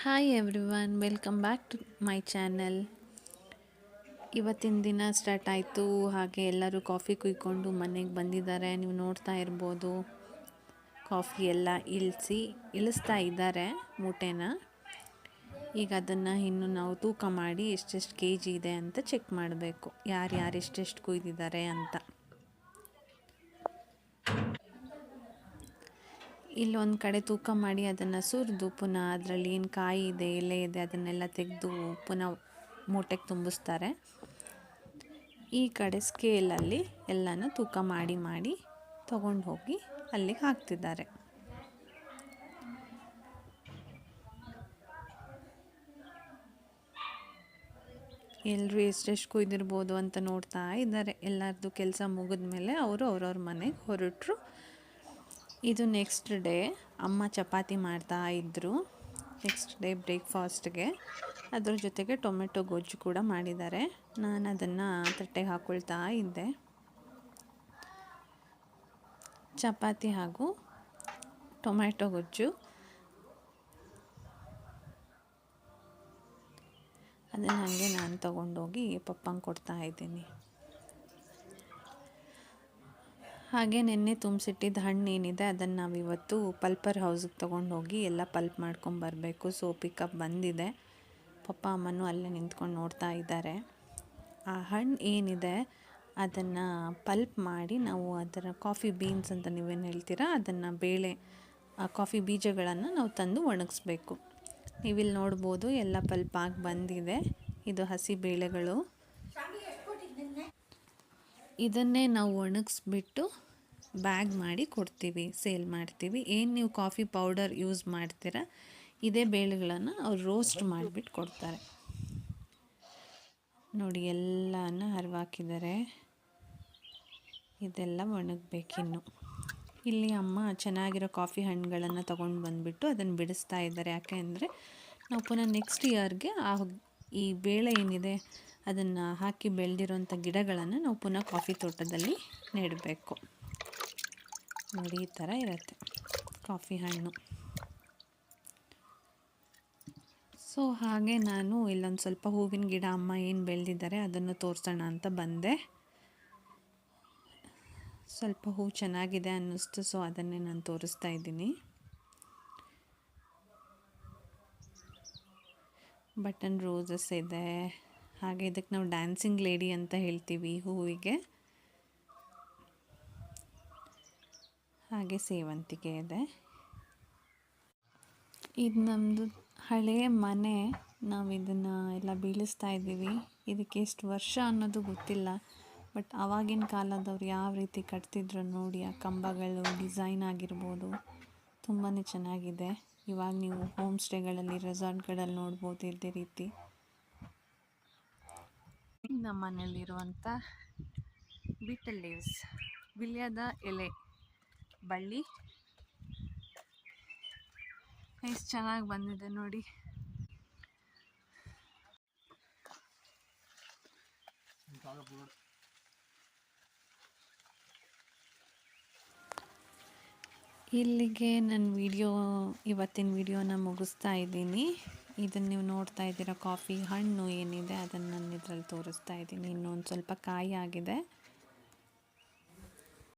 Hi everyone, welcome back to my channel. ಇವತ್ತಿನ ದಿನ start ಆಯಿತು. ಹಾಗೆ ಎಲ್ಲರೂ ಕಾಫಿ ಕುಯ್ಕೊಂಡು ಮನೆಗೆ ಬಂದಿದ್ದಾರೆ. ನೀವು ನೋಡ್ತಾ ಇರ್ಬೋದು, ಕಾಫಿ ಎಲ್ಲ ಇಳಿಸ್ತಾ ಇದ್ದಾರೆ ಮೂಟೆನ. ಈಗ ಅದನ್ನು ಇನ್ನು ನಾವು ತೂಕ ಮಾಡಿ ಎಷ್ಟೆಷ್ಟು ಕೆ ಜಿ ಇದೆ ಅಂತ ಚೆಕ್ ಮಾಡಬೇಕು, ಯಾರು ಎಷ್ಟೆಷ್ಟು ಕುಯ್ದಿದ್ದಾರೆ ಅಂತ. ಇಲ್ಲೊಂದು ಕಡೆ ತೂಕ ಮಾಡಿ ಅದನ್ನು ಸುರಿದು ಪುನಃ ಅದರಲ್ಲಿ ಏನು ಕಾಯಿ ಇದೆ, ಎಲೆ ಇದೆ, ಅದನ್ನೆಲ್ಲ ತೆಗೆದು ಪುನಃ ಮೂಟೆಗೆ ತುಂಬಿಸ್ತಾರೆ. ಈ ಕಡೆ ಸ್ಕೇಲಲ್ಲಿ ಎಲ್ಲನೂ ತೂಕ ಮಾಡಿ ತಗೊಂಡು ಹೋಗಿ ಅಲ್ಲಿಗೆ ಹಾಕ್ತಿದ್ದಾರೆ. ಎಲ್ಲರೂ ಎಷ್ಟೆಷ್ಟು ಕುಯ್ದಿರ್ಬೋದು ಅಂತ ನೋಡ್ತಾ ಇದ್ದಾರೆ. ಎಲ್ಲರದ್ದು ಕೆಲಸ ಮುಗಿದ ಮೇಲೆ ಅವರು ಅವ್ರವ್ರ ಮನೆಗೆ ಹೊರಟರು. ಇದು ನೆಕ್ಸ್ಟ್ ಡೇ ಅಮ್ಮ ಚಪಾತಿ ಮಾಡ್ತಾ ಇದ್ದರು. ನೆಕ್ಸ್ಟ್ ಡೇ ಬ್ರೇಕ್ಫಾಸ್ಟ್ಗೆ ಅದ್ರ ಜೊತೆಗೆ ಟೊಮೆಟೊ ಗೊಜ್ಜು ಕೂಡ ಮಾಡಿದ್ದಾರೆ. ನಾನು ಅದನ್ನು ತಟ್ಟೆಗೆ ಹಾಕ್ಕೊಳ್ತಾ ಇದ್ದೆ. ಚಪಾತಿ ಹಾಗೂ ಟೊಮೆಟೊ ಗೊಜ್ಜು ಅದನ್ನು ಹಾಗೆ ನಾನು ತೊಗೊಂಡೋಗಿ ಪಪ್ಪಂಗೆ ಕೊಡ್ತಾ ಇದ್ದೀನಿ. ಹಾಗೆ ನೆನ್ನೆ ತುಂಬಿಸಿಟ್ಟಿದ್ದ ಹಣ್ಣು ಏನಿದೆ ಅದನ್ನು ನಾವಿವತ್ತು ಪಲ್ಪರ್ ಹೌಸಿಗೆ ತೊಗೊಂಡೋಗಿ ಎಲ್ಲ ಪಲ್ಪ್ ಮಾಡ್ಕೊಂಬರಬೇಕು. ಸೊ ಪಿಕಪ್ ಬಂದಿದೆ. ಪಪ್ಪ ಅಮ್ಮನೂ ಅಲ್ಲೇ ನಿಂತ್ಕೊಂಡು ನೋಡ್ತಾ ಇದ್ದಾರೆ. ಆ ಹಣ್ಣು ಏನಿದೆ ಅದನ್ನು ಪಲ್ಪ್ ಮಾಡಿ ನಾವು ಅದರ ಕಾಫಿ ಬೀನ್ಸ್ ಅಂತ ನೀವೇನು ಹೇಳ್ತೀರಾ, ಅದನ್ನು ಕಾಫಿ ಬೀಜಗಳನ್ನು ನಾವು ತಂದು ಒಣಗಿಸ್ಬೇಕು. ನೀವಿಲ್ಲಿ ನೋಡ್ಬೋದು ಎಲ್ಲ ಪಲ್ಪ್ ಆಗಿ ಬಂದಿದೆ. ಇದು ಹಸಿ ಬೇಳೆಗಳು. ಇದನ್ನೇ ನಾವು ಒಣಗಿಸ್ಬಿಟ್ಟು ಬ್ಯಾಗ್ ಮಾಡಿ ಕೊಡ್ತೀವಿ, ಸೇಲ್ ಮಾಡ್ತೀವಿ. ಏನು ನೀವು ಕಾಫಿ ಪೌಡರ್ ಯೂಸ್ ಮಾಡ್ತೀರಾ, ಇದೇ ಬೇಳೆಗಳನ್ನು ಅವ್ರು ರೋಸ್ಟ್ ಮಾಡಿಬಿಟ್ಟು ಕೊಡ್ತಾರೆ. ನೋಡಿ ಎಲ್ಲನ ಹರಿವಾಕಿದ್ದಾರೆ. ಇದೆಲ್ಲ ಒಣಗಬೇಕಿನ್ನು. ಇಲ್ಲಿ ಅಮ್ಮ ಚೆನ್ನಾಗಿರೋ ಕಾಫಿ ಹಣ್ಣುಗಳನ್ನು ತೊಗೊಂಡು ಬಂದುಬಿಟ್ಟು ಅದನ್ನು ಬಿಡಿಸ್ತಾ ಇದ್ದಾರೆ. ಯಾಕೆ ಅಂದರೆ ನಾವು ಪುನಃ ನೆಕ್ಸ್ಟ್ ಇಯರ್ಗೆ ಈ ಬೇಳೆ ಏನಿದೆ ಅದನ್ನು ಹಾಕಿ ಬೆಳೆದಿರೋಂಥ ಗಿಡಗಳನ್ನು ನಾವು ಪುನಃ ಕಾಫಿ ತೋಟದಲ್ಲಿ ನೆಡಬೇಕು. ನೋಡಿ ಈ ಥರ ಇರುತ್ತೆ ಕಾಫಿ ಹಣ್ಣು. ಸೊ ಹಾಗೆ ನಾನು ಇಲ್ಲೊಂದು ಸ್ವಲ್ಪ ಹೂವಿನ ಗಿಡ ಅಮ್ಮ ಏನು ಬೆಳೆದಿದ್ದಾರೆ ಅದನ್ನು ತೋರಿಸೋಣ ಅಂತ ಬಂದೆ. ಸ್ವಲ್ಪ ಹೂ ಚೆನ್ನಾಗಿದೆ ಅನ್ನಿಸ್ತು, ಸೊ ಅದನ್ನೇ ನಾನು ತೋರಿಸ್ತಾ ಇದ್ದೀನಿ. ಬಟನ್ ರೋಸಸ್ ಇದೆ. ಹಾಗೆ ಇದಕ್ಕೆ ನಾವು ಡ್ಯಾನ್ಸಿಂಗ್ ಲೇಡಿ ಅಂತ ಹೇಳ್ತೀವಿ ಹೂವಿಗೆ. ಹಾಗೆ ಸೇವಂತಿಗೆ ಇದೆ. ಇದು ನಮ್ಮದು ಹಳೆಯ ಮನೆ. ನಾವು ಇದನ್ನು ಎಲ್ಲ ಬೀಳಿಸ್ತಾ ಇದ್ದೀವಿ. ಇದಕ್ಕೆ ಎಷ್ಟು ವರ್ಷ ಅನ್ನೋದು ಗೊತ್ತಿಲ್ಲ, ಬಟ್ ಆವಾಗಿನ ಕಾಲದವ್ರು ಯಾವ ರೀತಿ ಕಟ್ತಿದ್ರು ನೋಡಿ. ಆ ಕಂಬಗಳು ಡಿಸೈನ್ ಆಗಿರ್ಬೋದು, ತುಂಬಾ ಚೆನ್ನಾಗಿದೆ. ಇವಾಗ ನೀವು ಹೋಮ್ ಸ್ಟೇಗಳಲ್ಲಿ, ರೆಸಾರ್ಟ್ಗಳಲ್ಲಿ ನೋಡ್ಬೋದು ಇದೇ ರೀತಿ. ನಮ್ಮ ಮನೆಯಲ್ಲಿರುವಂಥ ಬೀಟಲ್ ಲೀವ್ಸ್, ವಿಲ್ಯದ ಎಲೆ ಬಳ್ಳಿ ಎಷ್ಟು ಚೆನ್ನಾಗಿ ಬಂದಿದೆ ನೋಡಿ. ಇಲ್ಲಿಗೆ ನನ್ನ ಇವತ್ತಿನ ವಿಡಿಯೋನ ಮುಗಿಸ್ತಾ ಇದ್ದೀನಿ. ಇದನ್ನು ನೀವು ನೋಡ್ತಾ ಇದ್ದೀರಾ, ಕಾಫಿ ಹಣ್ಣು ಏನಿದೆ ಅದನ್ನು ನಾನು ಇದರಲ್ಲಿ ತೋರಿಸ್ತಾ ಇದ್ದೀನಿ. ಇನ್ನೊಂದು ಸ್ವಲ್ಪ ಕಾಯಿ ಆಗಿದೆ.